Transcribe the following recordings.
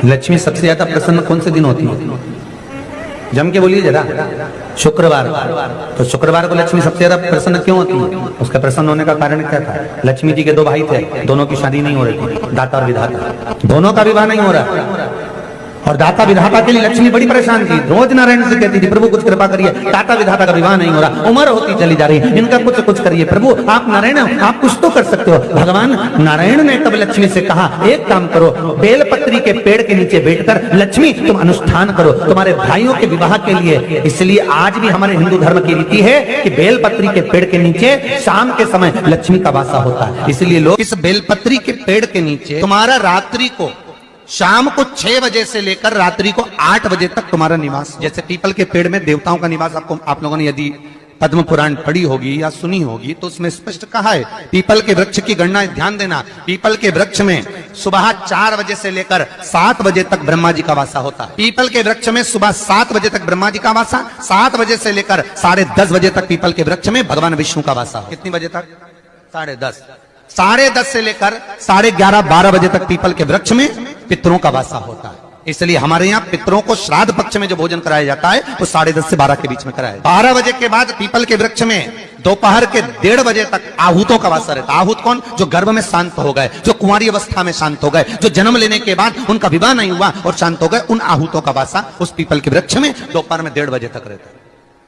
लक्ष्मी सबसे ज्यादा प्रसन्न कौन से दिन होती है? जम के बोलिए जरा। शुक्रवार। तो शुक्रवार को लक्ष्मी सबसे ज्यादा प्रसन्न क्यों होती है? उसका प्रसन्न होने का कारण क्या था? लक्ष्मी जी के दो भाई थे, दोनों की शादी नहीं हो रही थी, दाता और विधाता, दोनों का विवाह नहीं हो रहा। और दाता विधाता के लिए लक्ष्मी बड़ी परेशान थी, रोज नारायण से कहती थी, प्रभु कुछ कृपा करिए, दाता विधाता का विवाह नहीं हो रहा, उम्र होती चली जा रही है, इनका कुछ करिए प्रभु, आप नारायण आप कुछ तो कर सकते हो। भगवान नारायण ने तब लक्ष्मी से कहा, एक काम करो, बेलपत्री के पेड़ के नीचे बैठकर लक्ष्मी तुम अनुष्ठान करो तुम्हारे भाइयों के विवाह के लिए। इसलिए आज भी हमारे हिंदू धर्म की रीति है कि बेलपत्री के पेड़ के नीचे शाम के समय लक्ष्मी का वासा होता है। इसलिए लोग इस बेलपत्री के पेड़ के नीचे तुम्हारा रात्रि को शाम को 6 बजे से लेकर रात्रि को 8 बजे तक तुम्हारा निवास, जैसे पीपल के पेड़ में देवताओं का निवास, आपको आप लोगों ने यदि पद्म पुराण पढ़ी होगी या सुनी होगी तो उसमें स्पष्ट कहा है, पीपल के वृक्ष की गणना, ध्यान देना, पीपल के वृक्ष में सुबह 4 बजे से लेकर 7 बजे तक ब्रह्मा जी का वासा होता है। पीपल के वृक्ष में सुबह 7 बजे तक ब्रह्मा जी का वासा, 7 बजे से लेकर 10:30 बजे तक पीपल के वृक्ष में भगवान विष्णु का वासा। कितनी बजे तक? 10:30। 10:30 से लेकर 11:30-12 बजे तक पीपल के वृक्ष में पितरों का वासा होता है। इसलिए हमारे यहाँ पितरों को श्राद्ध पक्ष में जो भोजन कराया जाता है वो 10:30 से 12 के बीच में कराया। 12 बजे के बाद पीपल के वृक्ष में दोपहर के 1:30 बजे तक आहूतों का वासा रहता है। आहूत कौन? जो गर्भ में शांत हो गए, जो कुंवारी अवस्था में शांत हो गए, जो जन्म लेने के बाद उनका विवाह नहीं हुआ और शांत हो गए, उन आहूतों का वासा उस पीपल के वृक्ष में दोपहर में 1:30 बजे तक रहता है।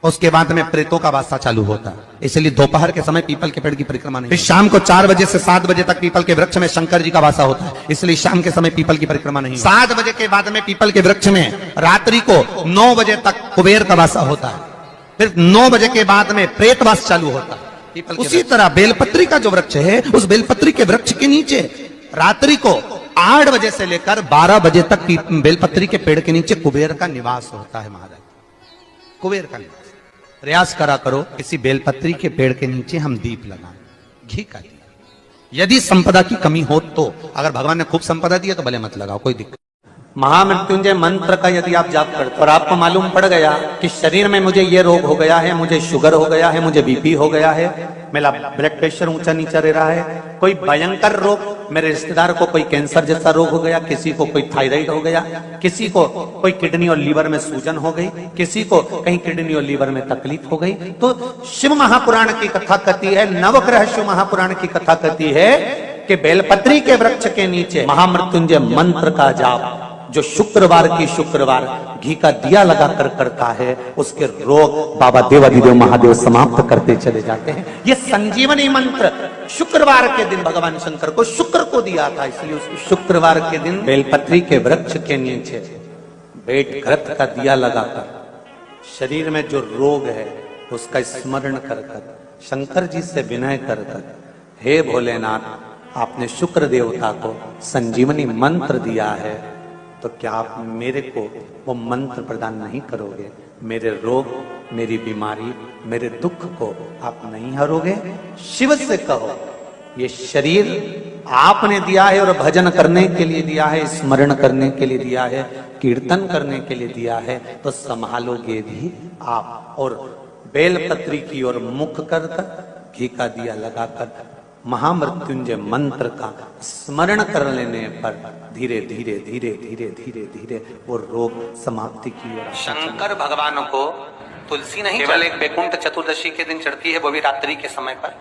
उसके बाद में प्रेतों का वासा चालू होता है। इसलिए दोपहर के समय पीपल के पेड़ की परिक्रमा नहीं। फिर शाम को 4 बजे से 7 बजे तक पीपल के वृक्ष में शंकर जी का वासा होता है। इसलिए शाम के समय पीपल की परिक्रमा नहीं। 7 बजे के बाद में पीपल के वृक्ष में रात्रि को 9 बजे तक कुबेर का वासा होता है। फिर 9 बजे के बाद में प्रेतवास चालू होता है। उसी तरह बेलपत्री का जो वृक्ष है, उस बेलपत्री के वृक्ष के नीचे रात्रि को 8 बजे से लेकर 12 बजे तक बेलपत्री के पेड़ के नीचे कुबेर का निवास होता है। महाराज, कुबेर का निवास। प्रयास करा करो किसी बेलपत्री के पेड़ के नीचे हम दीप लगाएं, घी का दीप। यदि संपदा की कमी हो तो, अगर भगवान ने खूब संपदा दी है तो भले मत लगाओ, कोई दिक्कत। महामृत्युंजय मंत्र का यदि आप जाप करते और आपको मालूम पड़ गया कि शरीर में मुझे ये रोग हो गया है, मुझे शुगर हो गया है, मुझे बीपी हो गया है, मेरा ब्लड प्रेशर ऊंचा नीचा रह रहा है, कोई भयंकर रोग, मेरे रिश्तेदार को कोई कैंसर जैसा रोग हो गया, किसी को कोई थायराइड हो गया, किसी को कोई किडनी और लीवर में सूजन हो गई, किसी को कहीं किडनी और लीवर में तकलीफ हो गई, तो शिव महापुराण की कथा कहती है, नवग्रह शिव महापुराण की कथा कहती है कि बेलपत्री के वृक्ष के नीचे महामृत्युंजय मंत्र का जाप जो शुक्रवार की शुक्रवार घी का दिया लगा कर करता है, उसके रोग बाबा देवाधिदेव महादेव समाप्त करते चले जाते हैं। ये संजीवनी मंत्र शुक्रवार के दिन भगवान शंकर को शुक्र को दिया था, इसलिए उस शुक्रवार के दिन बेलपत्री के वृक्ष के नीचे बैठ घृत का दिया लगाकर शरीर में जो रोग है उसका स्मरण कर कर शंकर जी से विनय कर कर, हे भोलेनाथ, आपने शुक्र देवता को संजीवनी मंत्र दिया है, तो क्या आप मेरे को वो मंत्र प्रदान नहीं करोगे? मेरे रोग, मेरी बीमारी, मेरे दुख को आप नहीं हरोगे? शिव से कहो, ये शरीर आपने दिया है और भजन करने के लिए दिया है, स्मरण करने के लिए दिया है, कीर्तन करने के लिए दिया है, तो संभालोगे भी आप। और बेलपत्री की ओर मुख कर कर घी का दिया लगाकर महामृत्युंजय मंत्र का स्मरण कर लेने पर धीरे धीरे धीरे धीरे धीरे धीरे वो रोग समाप्ति की ओर। शंकर भगवान को तुलसी नहीं केवल एक बैकुंठ चतुर्दशी के दिन चढ़ती है, वो भी रात्रि के समय पर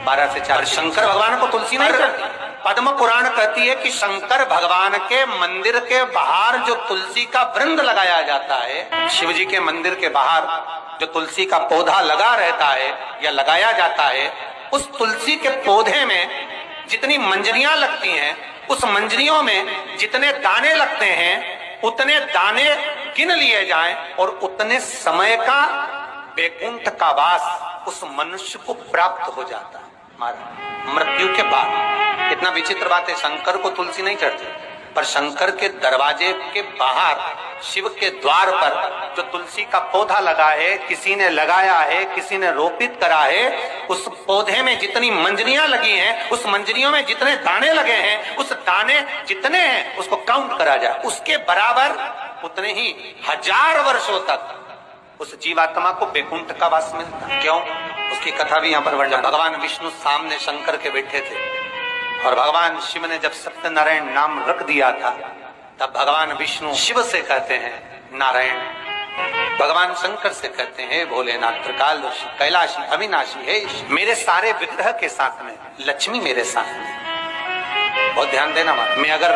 12 से 4। शंकर भगवान को तुलसी नहीं चढ़ती। पद्म पुराण कहती है कि शंकर भगवान के मंदिर के बाहर जो तुलसी का वृंद लगाया जाता है, शिव जी के मंदिर के बाहर जो तुलसी का पौधा लगा रहता है या लगाया जाता है, उस तुलसी के पौधे में जितनी मंजरियां लगती हैं, उस मंजरियों में जितने दाने लगते हैं, उतने दाने गिन लिए जाएं और उतने समय का बैकुंठ का वास उस मनुष्य को प्राप्त हो जाता है हमारा मृत्यु के बाद। कितना विचित्र बात है, शंकर को तुलसी नहीं चढ़ती, पर शंकर के दरवाजे के बाहर शिव के द्वार पर जो तुलसी का पौधा लगा है, किसी ने लगाया है, किसी ने रोपित करा है, उस पौधे में जितनी मंजरियां लगी हैं, उस मंजरियों में जितने दाने लगे हैं, उस दाने जितने हैं उसको काउंट करा जाए, उसके बराबर उतने ही 1000 वर्षों तक उस जीवात्मा को बैकुंठ का वास मिलता। क्यों? उसकी कथा भी यहाँ पर वर्णन। भगवान विष्णु सामने शंकर के बैठे थे और भगवान शिव ने जब सत्यनारायण नाम रख दिया था, तब भगवान विष्णु शिव से कहते हैं नारायण, भगवान शंकर से कहते हैं भोलेनाथ, त्रिकालदर्शी, कैलाशी, अविनाशी, हे मेरे सारे विग्रह के साथ में लक्ष्मी मेरे साथ में। बहुत ध्यान देना, मैं अगर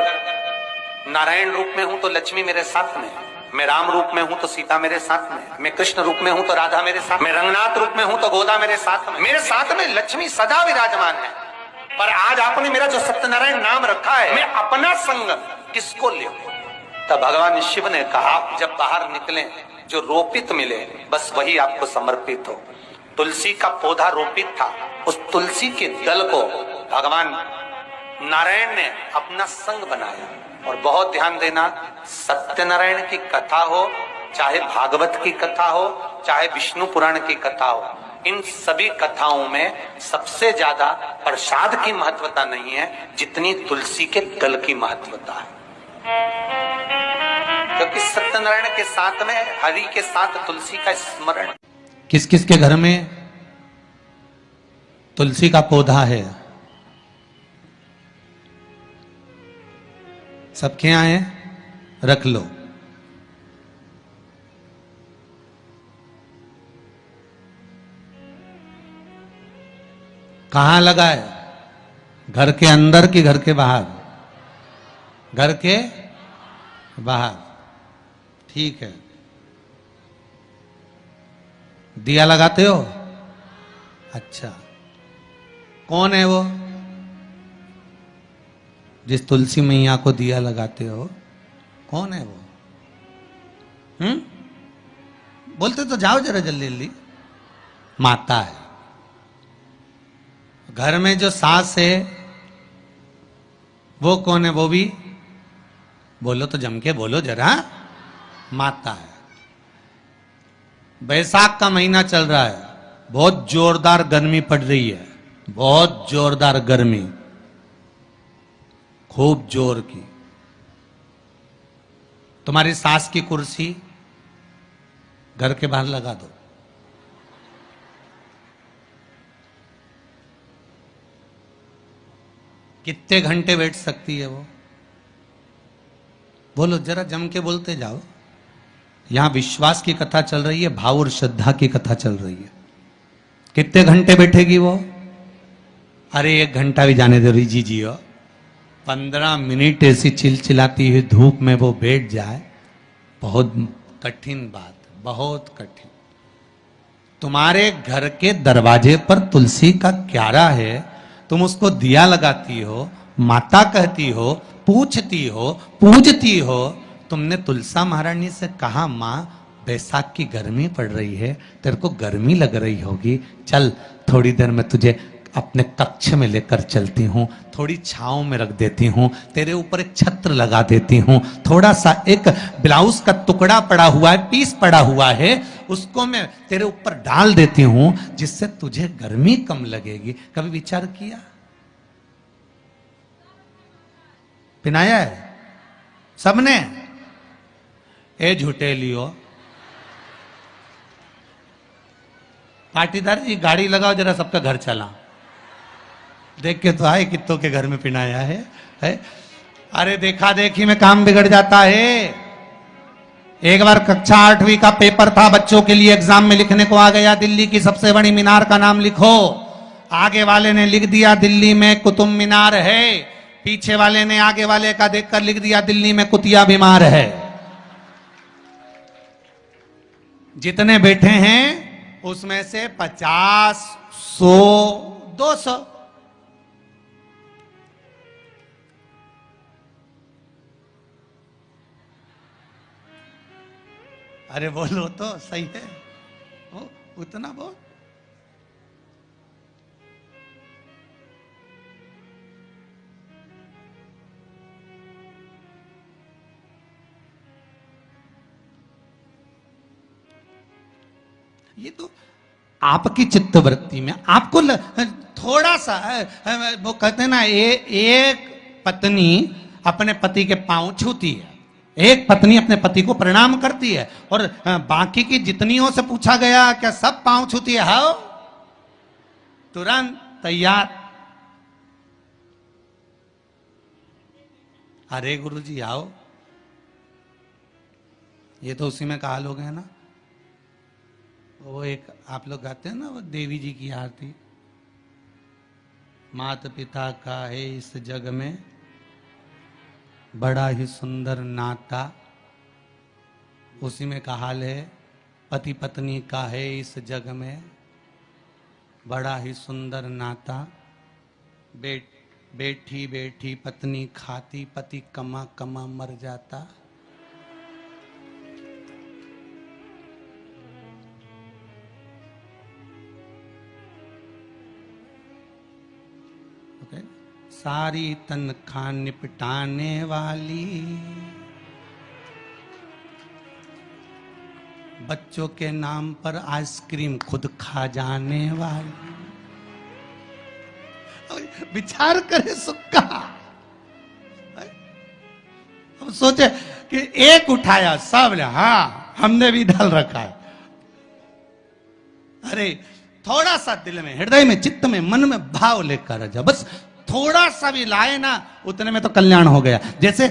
नारायण रूप में हूं तो लक्ष्मी मेरे साथ में, मैं राम रूप में हूं तो सीता मेरे साथ में, मैं कृष्ण रूप में हूं तो राधा मेरे साथ, मैं रंगनाथ रूप में हूं तो गोदा मेरे साथ में लक्ष्मी सदा विराजमान है। पर आज आपने मेरा जो सत्यनारायण नाम रखा है, मैं अपना संग किसको ले? तब भगवान शिव ने कहा, जब बाहर निकले जो रोपित मिले बस वही आपको समर्पित हो। तुलसी का पौधा रोपित था, उस तुलसी के दल को भगवान नारायण ने अपना संग बनाया। और बहुत ध्यान देना, सत्यनारायण की कथा हो, चाहे भागवत की कथा हो, चाहे विष्णु पुराण की कथा हो, इन सभी कथाओं में सबसे ज्यादा प्रसाद की महत्वता नहीं है जितनी तुलसी के दल की महत्वता है। क्योंकि सत्यनारायण के साथ में हरि के साथ तुलसी का स्मरण। किस किस के घर में तुलसी का पौधा है? सबके यहाँ है? रख लो। कहां लगा है? घर के अंदर कि घर के बाहर? घर के बाहर। ठीक है। दिया लगाते हो? अच्छा, कौन है वो जिस तुलसी मैया को दिया लगाते हो? कौन है वो? बोलते तो जाओ जरा जल्दी जल्दी। माता है। घर में जो सास है वो कौन है? वो भी बोलो तो जम के बोलो जरा। माता है। बैसाख का महीना चल रहा है, बहुत जोरदार गर्मी पड़ रही है, बहुत जोरदार गर्मी, खूब जोर की। तुम्हारी सास की कुर्सी घर के बाहर लगा दो। कितने घंटे बैठ सकती है वो? बोलो जरा, जम के बोलते जाओ। यहां विश्वास की कथा चल रही है, भाव और श्रद्धा की कथा चल रही है। कितने घंटे बैठेगी वो? अरे 1 घंटा भी जाने दो रिजी जी हो। 15 मिनट ऐसी चिलचिलाती हुई धूप में वो बैठ जाए, बहुत कठिन बात, बहुत कठिन। तुम्हारे घर के दरवाजे पर तुलसी का क्यारा है, तुम उसको दिया लगाती हो, माता कहती हो, पूछती हो, पूजती हो। तुमने तुलसा महारानी से कहा, माँ बैसाख की गर्मी पड़ रही है, तेरे को गर्मी लग रही होगी, चल थोड़ी देर में तुझे अपने कक्ष में लेकर चलती हूँ, थोड़ी छांव में रख देती हूँ, तेरे ऊपर एक छत्र लगा देती हूँ, थोड़ा सा एक ब्लाउज का टुकड़ा पड़ा हुआ है, पीस पड़ा हुआ है, उसको मैं तेरे ऊपर डाल देती हूँ, जिससे तुझे गर्मी कम लगेगी। कभी विचार किया? पिनाया है सबने? ए झूठे लियो। पाटीदार जी गाड़ी लगाओ जरा, सबका घर चला। देख के तो आए कित्तों के घर में पिनाया है? अरे देखा देखी में काम बिगड़ जाता है। एक बार कक्षा 8वीं का पेपर था, बच्चों के लिए एग्जाम में लिखने को आ गया, दिल्ली की सबसे बड़ी मीनार का नाम लिखो। आगे वाले ने लिख दिया दिल्ली में कुतुब मीनार है, पीछे वाले ने आगे वाले का देखकर लिख दिया दिल्ली में कुतिया बीमार है। जितने बैठे हैं उसमें से 50, 100, 200 अरे बोलो तो सही है, उतना बहुत। ये तो आपकी चित्तवृत्ति में आपको थोड़ा सा वो कहते हैं ना, एक पत्नी अपने पति के पांव छूती है, एक पत्नी अपने पति को प्रणाम करती है, और बाकी की जितनियों से पूछा गया क्या सब पांव छूती है? हाँ, तुरंत तैयार। अरे गुरुजी आओ, ये तो उसी में कहा लोग है ना, वो एक आप लोग गाते हैं ना, वो देवी जी की आरती, माता पिता का है इस जग में बड़ा ही सुंदर नाता, उसी में का हाल है पति पत्नी का है इस जग में बड़ा ही सुंदर नाता, बैठी बैठी पत्नी खाती, पति कमा कमा मर जाता। ओके, सारी तनख्वाह निपटाने वाली, बच्चों के नाम पर आइसक्रीम खुद खा जाने वाली। विचार करे सुक्का, अब सोचे कि एक उठाया सब ने, हाँ हमने भी डाल रखा है। अरे थोड़ा सा दिल में, हृदय में, चित्त में, मन में भाव लेकर जा, बस थोड़ा सा भी लाए ना, उतने में तो कल्याण हो गया। जैसे